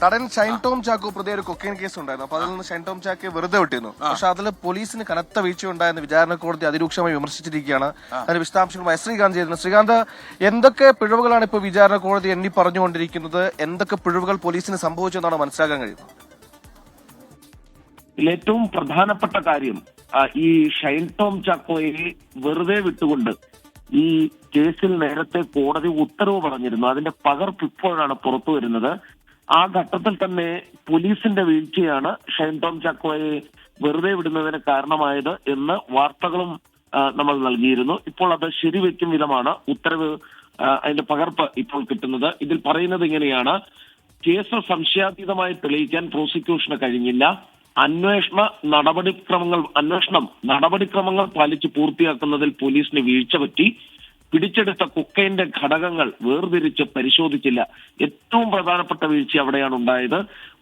നടൻ ഷൈൻ ടോം ചാക്കോ പ്രതി ഒരു കൊക്കൈൻ കേസ് ഉണ്ടായിരുന്നു. അപ്പൊ അതിൽ നിന്ന് ഷൈൻ ടോം ചാക്കോയെ വെറുതെ വിട്ടിരുന്നു. പക്ഷെ അതിൽ പോലീസിന് കനത്ത വീഴ്ച ഉണ്ടായെന്ന് വിചാരണ കോടതി അതിരൂക്ഷമായി വിമർശിച്ചിരിക്കുകയാണ്. അതിന്റെ വിശദാംശങ്ങളുമായി ശ്രീകാന്ത് ചെയ്തിരുന്നു. ശ്രീകാന്ത്, എന്തൊക്കെ പിഴവുകളാണ് ഇപ്പോൾ വിചാരണ കോടതി എണ്ണി പറഞ്ഞുകൊണ്ടിരിക്കുന്നത്? എന്തൊക്കെ പിഴവുകൾ പോലീസിന് സംഭവിച്ചെന്നാണ് മനസ്സിലാക്കാൻ കഴിയുന്നത്? ഏറ്റവും പ്രധാനപ്പെട്ട കാര്യം ഈ ഷൈൻ ടോം ചാക്കോയെ വെറുതെ വിട്ടുകൊണ്ട് ഈ കേസിൽ നേരത്തെ കോടതി ഉത്തരവ് പറഞ്ഞിരുന്നു. അതിന്റെ പകർപ്പ് ഇപ്പോഴാണ് പുറത്തു വരുന്നത്. ആ ഘട്ടത്തിൽ തന്നെ പോലീസിന്റെ വീഴ്ചയാണ് ഷൈൻ ടോം ചാക്കോയെ വെറുതെ വിടുന്നതിന് കാരണമായത് എന്ന് വാർത്തകളും നമ്മൾ നൽകിയിരുന്നു. ഇപ്പോൾ അത് ശരിവെക്കും വിധമാണ് ഉത്തരവ്, അതിന്റെ പകർപ്പ് ഇപ്പോൾ കിട്ടുന്നത്. ഇതിൽ പറയുന്നത് ഇങ്ങനെയാണ്: കേസ് സംശയാതീതമായി തെളിയിക്കാൻ പ്രോസിക്യൂഷന് കഴിഞ്ഞില്ല. അന്വേഷണ നടപടിക്രമങ്ങൾ പാലിച്ച് പൂർത്തിയാക്കുന്നതിൽ പോലീസിന് വീഴ്ച പറ്റി. പിടിച്ചെടുത്ത കൊക്കൈന്റെ ഘടകങ്ങൾ വേർതിരിച്ച് പരിശോധിച്ചില്ല. ഏറ്റവും പ്രധാനപ്പെട്ട വീഴ്ച അവിടെയാണ് ഉണ്ടായത്.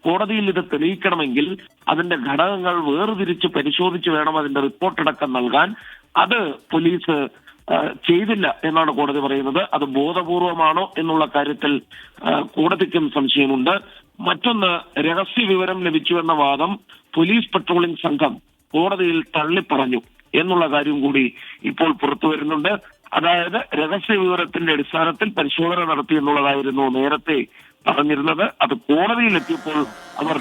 കോടതിയിൽ ഇത് തെളിയിക്കണമെങ്കിൽ അതിന്റെ ഘടകങ്ങൾ വേർതിരിച്ച് പരിശോധിച്ച് വേണം അതിന്റെ റിപ്പോർട്ടടക്കം നൽകാൻ. അത് പോലീസ് ചെയ്തില്ല എന്നാണ് കോടതി പറയുന്നത്. അത് ബോധപൂർവമാണോ എന്നുള്ള കാര്യത്തിൽ കോടതിക്കും സംശയമുണ്ട്. മറ്റൊന്ന്, രഹസ്യ വിവരം ലഭിച്ചുവെന്ന വാദം പോലീസ് പട്രോളിംഗ് സംഘം കോടതിയിൽ തള്ളിപ്പറഞ്ഞു എന്നുള്ള കാര്യം കൂടി ഇപ്പോൾ പുറത്തു വരുന്നുണ്ട്. അതായത് രഹസ്യ വിവരത്തിന്റെ അടിസ്ഥാനത്തിൽ പരിശോധന നടത്തി എന്നുള്ളതായിരുന്നു നേരത്തെ പറഞ്ഞിരുന്നത്. അത് കോടതിയിലെത്തിയപ്പോൾ അവർ